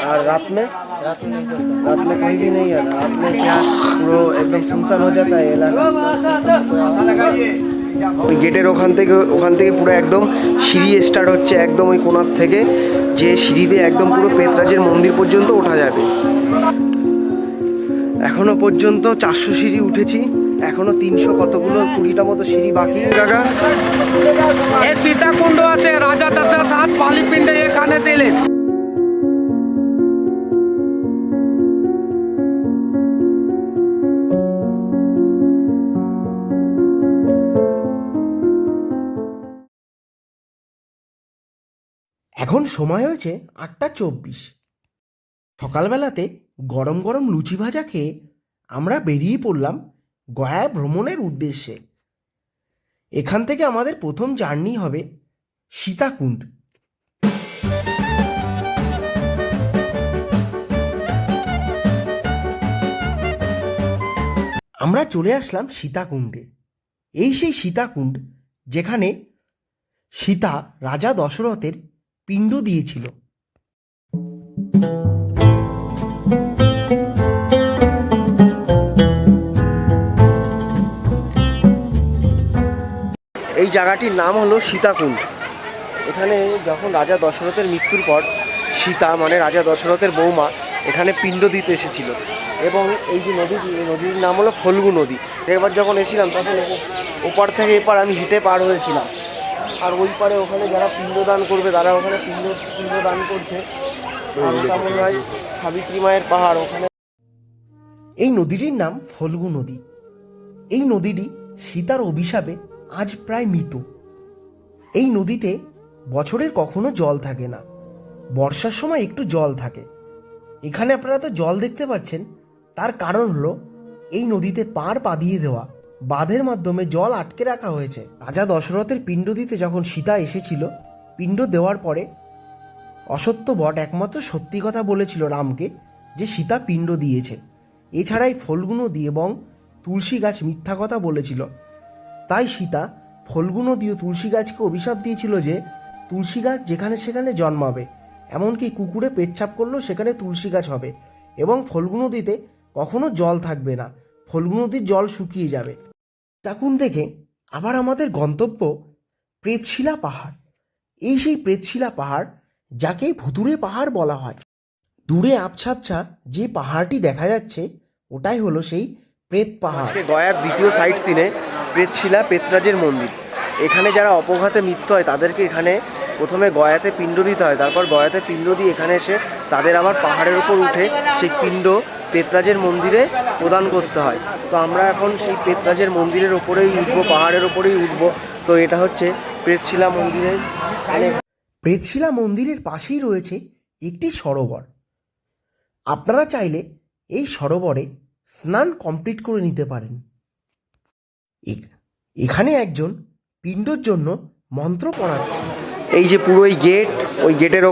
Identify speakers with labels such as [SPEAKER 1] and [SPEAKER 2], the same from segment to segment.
[SPEAKER 1] और रात में कहीं भी नहीं है। रात में क्या পুরো একদম सुनसान हो जाता है এলাকা। ওই গেটের ওখান থেকে পুরো একদম সিঁড়ি স্টার্ট হচ্ছে একদম ওই কোণার থেকে, যে সিঁড়ি দিয়ে একদম পুরো পেতরাজের মন্দির পর্যন্ত ওঠা যাবে। এখনো পর্যন্ত 400 সিঁড়ি উঠেছি, এখনো 300 কতগুলো 20টা মতো সিঁড়ি বাকি। কাকা
[SPEAKER 2] এই সীতাকুণ্ড আছে, রাজা দশরথ হাত বালিপিণ্ডে এখানে দিলেন।
[SPEAKER 1] এখন সময় হয়েছে 8:24। সকালবেলাতে গরম গরম লুচি ভাজা খেয়ে আমরা বেরিয়ে পড়লাম গয়া ভ্রমণের উদ্দেশ্যে। এখান থেকে আমাদের প্রথম জার্নি হবে সীতাকুণ্ড। আমরা চলে আসলাম সীতাকুণ্ডে। এই সেই সীতাকুণ্ড যেখানে সীতা রাজা দশরথের পিণ্ড দিয়েছিল। এই জায়গাটির নাম হলো সীতাকুণ্ড। এখানে যখন রাজা দশরথের মৃত্যুর পর সীতা মানে রাজা দশরথের বৌমা এখানে পিণ্ড দিতে এসেছিল, এবং এই যে নদীটি, এই নদীর নাম হলো ফল্গু নদী। এবার যখন এসেছিলাম তখন ওপার থেকে এপার আমি হেঁটে পার হয়েছিলাম, আর ওই পারে ওখানে যারা পিণ্ডদান করবে তারা ওখানে পিণ্ডদান করছে। ওটা মনে হয় সাবিত্রী মায়ের পাহাড় ওখানে। এই নদীটির নাম ফল্গু নদী। এই নদীটি সীতার অভিশাপে আজ প্রায় মৃত। এই নদীতে বছরের কখনো জল থাকে না, বর্ষার সময় একটু জল থাকে। এখানে আপনারা তো জল দেখতে পাচ্ছেন, তার কারণ হলো এই নদীতে পার বাঁধিয়ে দেওয়া বাঁধের মাধ্যমে জল আটকে রাখা হয়েছে। রাজা দশরথের পিণ্ড দিতে যখন সীতা এসেছিল, পিণ্ড দেওয়ার পরে অসত্য বট একমাত্র সত্যি কথা বলেছিল রামকে যে সীতা পিণ্ড দিয়েছে। এছাড়াই ফল্গু নদী এবং তুলসী গাছ মিথ্যা কথা বলেছিল। তাই সীতা ফল্গু নদী ও তুলসী গাছকে অভিশাপ দিয়েছিল যে তুলসী গাছ যেখানে সেখানে জন্মাবে, এমনকি কুকুরে পেচ্ছাপ করলেও সেখানে তুলসী গাছ হবে, এবং ফল্গু নদীতে কখনো জল থাকবে না, ফল্গু নদীর জল শুকিয়ে যাবে। তখন থেকে আবার আমাদের গন্তব্য প্রেতশিলা পাহাড়। এই সেই প্রেতশিলা পাহাড় যাকে ভুতুড়ে পাহাড় বলা হয়। দূরে আবছা আবছা যে পাহাড়টি দেখা যাচ্ছে ওটাই হলো সেই প্রেত পাহাড়। গয়ার দ্বিতীয় সাইট সিনে প্রেতশিলা পেতরাজের মন্দির। এখানে যারা অপঘাতে মৃত্যু হয় তাদেরকে এখানে প্রথমে গয়াতে পিণ্ড দিতে হয়, তারপর গয়াতে পিণ্ড দিয়ে এখানে এসে তাদের আবার পাহাড়ের উপর উঠে সেই পিণ্ড পেতরাজের মন্দিরে প্রদান করতে হয়। তো আমরা এখন সেই পেতরাজের মন্দিরের ওপরেই উঠবো, পাহাড়ের ওপরেই উঠবো। তো এটা হচ্ছে প্রেতশিলা মন্দিরের, প্রেতশিলা মন্দিরের পাশেই রয়েছে একটি সরোবর। আপনারা চাইলে এই সরোবরে স্নান কমপ্লিট করে নিতে পারেন। এখানে একজন পিণ্ডর জন্য মন্ত্র পড়াচ্ছে। এই যে পুরো এই গেট, ওই গেটের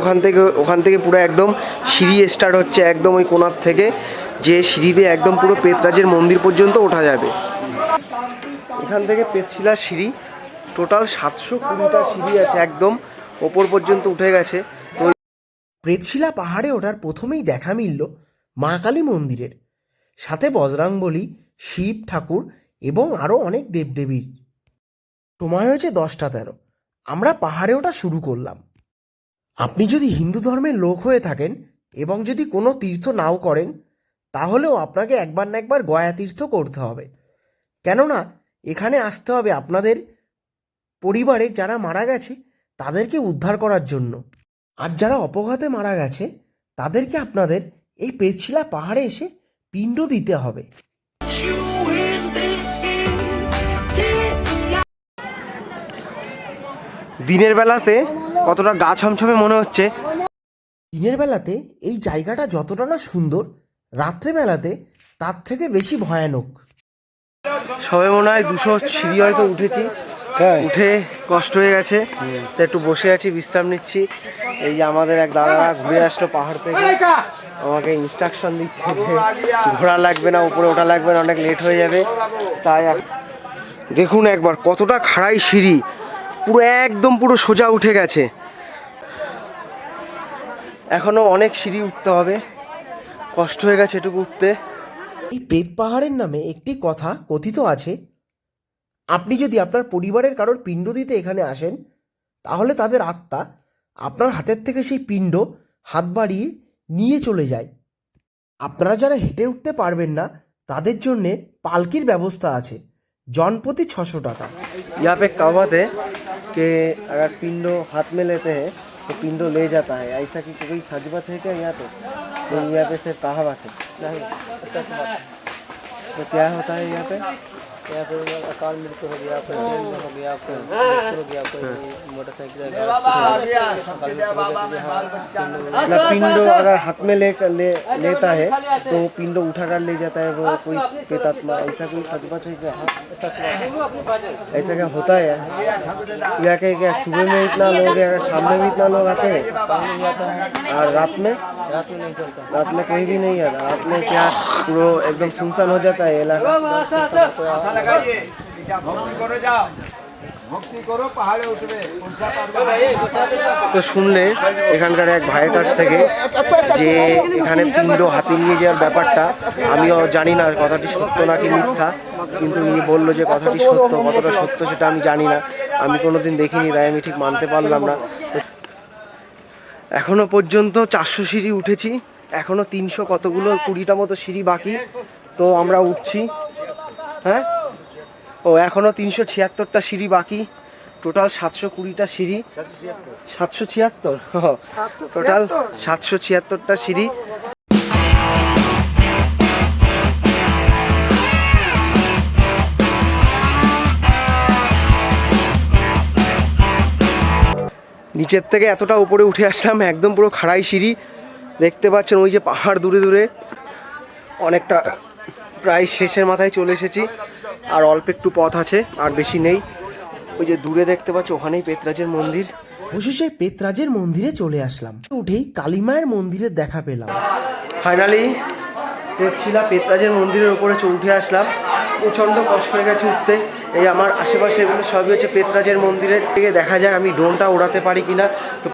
[SPEAKER 1] ওখান থেকে পুরো একদম সিঁড়ি স্টার্ট হচ্ছে একদম ওই কোণার থেকে, যে সিঁড়ি দিয়ে একদম পুরো পেতরাজের মন্দির পর্যন্ত ওঠা যাবে। এখান থেকে পেতশিলার সিঁড়ি টোটাল 720টা সিঁড়ি আছে, একদম ওপর পর্যন্ত উঠে গেছে। তো প্রেতশিলা পাহাড়ে ওঠার প্রথমেই দেখা মিলল মা কালী মন্দিরের সাথে বজরংবলী, শিব ঠাকুর এবং আরও অনেক দেবদেবীর। সময় হয়েছে 10:13। আমরা পাহাড়ে ওঠা শুরু করলাম। আপনি যদি হিন্দু ধর্মের লোক হয়ে থাকেন এবং যদি কোনো তীর্থ নাও করেন, তাহলেও আপনাকে একবার না একবার গয়া তীর্থ করতে হবে। কেননা এখানে আসতে হবে আপনাদের পরিবারে যারা মারা গেছে তাদেরকে উদ্ধার করার জন্য। আর যারা অপঘাতে মারা গেছে তাদেরকে আপনাদের এই প্রেতশিলা পাহাড়ে এসে পিণ্ড দিতে হবে। দিনের বেলাতে কতটা গা ছমছমে মনে হচ্ছে। দিনের বেলাতে এই জায়গাটা যতটা না সুন্দর, রাত্রেবেলাতে তার থেকে বেশি ভয়ানক। সবে মনে হয় 200 সিঁড়ি হয়তো উঠেছি, উঠে কষ্ট হয়ে গেছে, তো একটু বসে আছি, বিশ্রাম নিচ্ছি। এই যে আমাদের এক দাদারা ঘুরে আসলো পাহাড় থেকে, আমাকে ইনস্ট্রাকশন দিচ্ছে যে ঘোরা লাগবে না, উপরে ওঠা লাগবে না, অনেক লেট হয়ে যাবে। তাই দেখুন একবার কতটা খাড়াই সিঁড়ি, পুরো একদম পুরো সোজা উঠে গেছে, এখনো অনেক সিঁড়ি উঠতে হবে, কষ্ট হয়ে গেছে এটুকু উঠতে। এই প্রেত পাহাড়ের নামে একটি কথা কথিত আছে, আপনি যদি আপনার পরিবারের কারোর পিণ্ড দিতে এখানে আসেন, তাহলে তাদের আত্মা আপনার হাতের থেকে সেই পিণ্ড হাত বাড়িয়ে নিয়ে চলে যায়। আপনারা যারা হেঁটে উঠতে পারবেন না তাদের জন্যে পালকির ব্যবস্থা আছে, জনপ্রতি 600 টাকা। यहाँ पे कहावत है कि अगर पिंडो हाथ में लेते हैं तो पिंडो ले जाता है, ऐसा कि कोई सजबत है क्या यहाँ पे? तो यहाँ पे सिर्फ कहावत है, नहीं तो क्या होता है यहाँ पे?
[SPEAKER 3] यहाँ पे अकाल मृत्यु हो गया, कोई एक्सीडेंट हो गया, कोई हो गया, कोई मोटरसाइकिल
[SPEAKER 1] मतलब पिंडो अगर हाथ में लेता है तो पिंडो उठा कर ले जाता है वो कोई प्रेतात्मा, ऐसा कोई सचबच है क्या? ऐसा क्या होता है या क्या सुबह में इतना लोग है, शाम में भी इतना लोग आते हैं और रात में
[SPEAKER 3] नहीं चलता।
[SPEAKER 1] रात में कहीं भी नहीं आता? रात में क्या पूरा एकदम सुनसान हो जाता है इलाका? তো শুনলে এখানকার এক ভাইয়ের কাছ থেকে যে এখানে পিণ্ড হাতে নিয়ে যাওয়ার ব্যাপারটা, আমিও জানি না কথাটি সত্য নাকি মিথ্যা, কিন্তু উনি বললো যে কথাটি সত্য। কতটা সত্য সেটা আমি জানি না, আমি কোনোদিন দেখিনি, তাই আমি ঠিক মানতে পারলাম না। এখনো পর্যন্ত 400 সিঁড়ি উঠেছি, এখনো 300 কতগুলো 20টা মতো সিঁড়ি বাকি, তো আমরা উঠছি। হ্যাঁ, ও এখনো 376টা সিঁড়ি বাকি, টোটাল 720টা সিঁড়ি। 776, টোটাল 776টা সিঁড়ি। নিচের থেকে এতটা উপরে উঠে আসলাম, একদম পুরো খাড়াই সিঁড়ি দেখতে পাচ্ছেন। ওই যে পাহাড় দূরে দূরে, অনেকটা প্রায় শেষের মাথায় চলে এসেছি, আর অল্প একটু পথ আছে, আর বেশি নেই। ওই যে দূরে দেখতে পাচ্ছ ওখানেই পেতরাজের মন্দির। অবশেষে পেতরাজের মন্দিরে চলে আসলাম, উঠেই কালীমায়ের মন্দিরের দেখা পেলাম। ফাইনালি দেখছিলাম পেতরাজের মন্দিরের উপরে উঠে আসলাম, প্রচণ্ড কষ্ট হয়ে গেছে উঠতে। এই আমার আশেপাশে এগুলো সবই হচ্ছে পেতরাজের মন্দিরের থেকে। দেখা যাক আমি ড্রোনটা ওড়াতে পারি কিনা। তো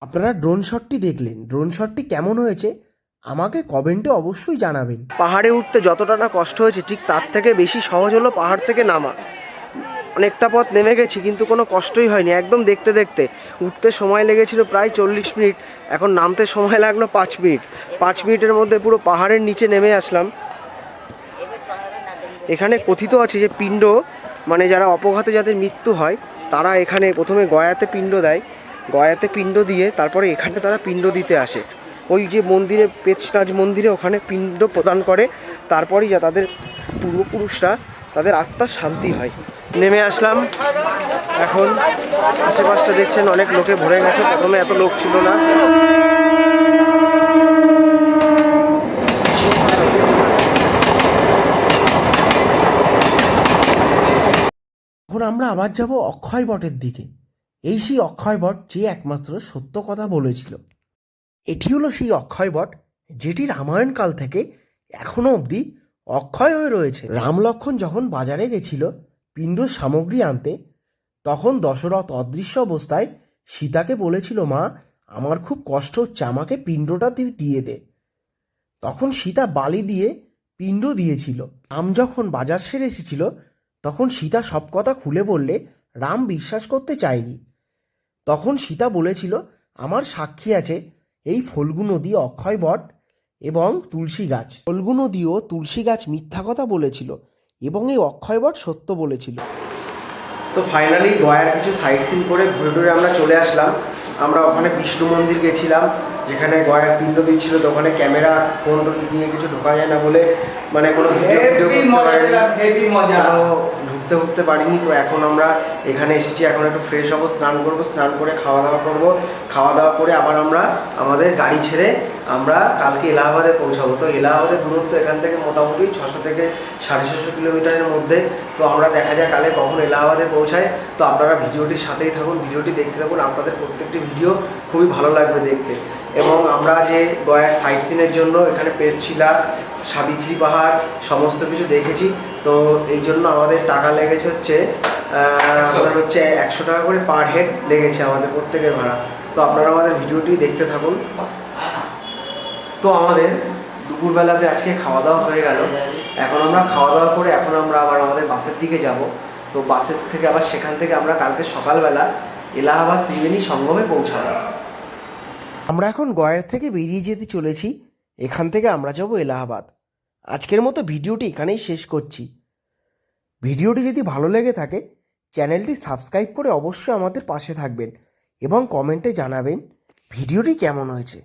[SPEAKER 1] আপনারা ড্রোন শটটি দেখলেন, ড্রোন শটটি কেমন হয়েছে আমাকে কমেন্টে অবশ্যই জানাবেন। পাহাড়ে উঠতে যতটা না কষ্ট হয়েছে, ঠিক তার থেকে বেশি সহজ হলো পাহাড় থেকে নামা। অনেকটা পথ নেমে গেছি কিন্তু কোনো কষ্টই হয়নি, একদম দেখতে দেখতে। উঠতে সময় লেগেছিল প্রায় 40 মিনিট, এখন নামতে সময় লাগলো 5 মিনিট। 5 মিনিটের মধ্যে পুরো পাহাড়ের নিচে নেমে আসলাম। এখানে কথিত আছে যে পিণ্ড মানে যারা অপঘাতে যাদের মৃত্যু হয়, তারা এখানে প্রথমে গয়াতে পিণ্ড দেয়, গয়াতে পিণ্ড দিয়ে তারপরে এখানে তারা পিণ্ড দিতে আসে। ওই যে মন্দিরে পেতরাজ মন্দিরে ওখানে পিণ্ড প্রদান করে, তারপরেই যা তাদের পূর্বপুরুষরা তাদের আত্মার শান্তি হয়। নেমে আসলাম, এখন আশেপাশটা দেখছেন অনেক লোকে ভরে গেছে, প্রথমে এত লোক ছিল না। এখন আমরা আবার যাব অক্ষয় বটের দিকে। এই সেই অক্ষয় বট যে একমাত্র সত্য কথা বলেছিল। এটি হলো সেই অক্ষয় বট যেটি রামায়ণকাল থেকে এখনো অবধি অক্ষয় হয়ে রয়েছে। রাম লক্ষ্মণ যখন বাজারে গেছিল পিণ্ড সামগ্রী আনতে, তখন দশরথ অদৃশ্য অবস্থায় সীতাকে বলেছিল, মা আমার খুব কষ্ট হচ্ছে, আমাকে পিণ্ডটা তুই দিয়ে দে। তখন সীতা বালি দিয়ে পিণ্ড দিয়েছিল। রাম যখন বাজার সেরে এসেছিল তখন সীতা সব কথা খুলে বললে রাম বিশ্বাস করতে চায়নি। তখন সীতা বলেছিল, আমার সাক্ষী আছে এই ফল্গু নদী, অক্ষয় বট এবং তুলসী গাছ। ফল্গু নদী ও তুলসী গাছ মিথ্যা কথা বলেছিল এবং এই অক্ষয় বট সত্য বলেছিল। তো ফাইনালি গয়ার কিছু সাইট সিন করে ঘুরে ঘুরে আমরা চলে আসলাম। আমরা ওখানে বিষ্ণু মন্দির গেছিলাম, যেখানে গয়ার পিণ্ড দিচ্ছিল। তো ওখানে ক্যামেরা ফোন নিয়ে কিছু ঢোকা যায় না বলে মানে কোনো ঢুকতে পারিনি। তো এখন আমরা এখানে এসেছি, এখন একটু ফ্রেশ হবো, স্নান করবো, স্নান করে খাওয়া দাওয়া করবো। খাওয়া দাওয়া করে আবার আমরা আমাদের গাড়ি ছেড়ে আমরা কালকে এলাহাবাদে পৌঁছাবো। তো এলাহাবাদের দূরত্ব এখান থেকে মোটামুটি 600 থেকে 650 কিলোমিটারের মধ্যে। তো আমরা দেখা যায় কালে কখন এলাহাবাদে পৌঁছায়। তো আপনারা ভিডিওটির সাথেই থাকুন, ভিডিওটি দেখতে থাকুন, আপনাদের প্রত্যেকটি ভিডিও খুবই ভালো লাগবে দেখতে। এবং আমরা যে গয়ার সাইট সিনের জন্য এখানে পেটশিলা, সাবিত্রী পাহাড় সমস্ত কিছু দেখেছি। তো এই জন্য আমাদের টাকা লেগেছে হচ্ছে 100 টাকা করে পার হেড লেগেছে আমাদের প্রত্যেকের ভাড়া। তো আপনারা আমাদের ভিডিওটি দেখতে থাকুন। তো আমাদের দুপুরবেলাতে আজকে খাওয়া দাওয়া হয়ে গেল। এখন আমরা খাওয়া দাওয়া করে এখন আমরা আবার আমাদের বাসের দিকে যাব। তো বাসের থেকে আবার সেখান থেকে আমরা কালকে সকালবেলা এলাহাবাদ ত্রিবেণী সঙ্গমে পৌঁছাবো। আমরা এখন গয়ার থেকে বেরিয়ে যেতে চলেছি। এখান থেকে আমরা যাব এলাহাবাদ। আজকের মতো ভিডিওটি এখানেই শেষ করছি। ভিডিওটি যদি ভালো লেগে থাকে চ্যানেলটি সাবস্ক্রাইব করে অবশ্যই আমাদের পাশে থাকবেন এবং কমেন্টে জানাবেন ভিডিওটি কেমন হয়েছে।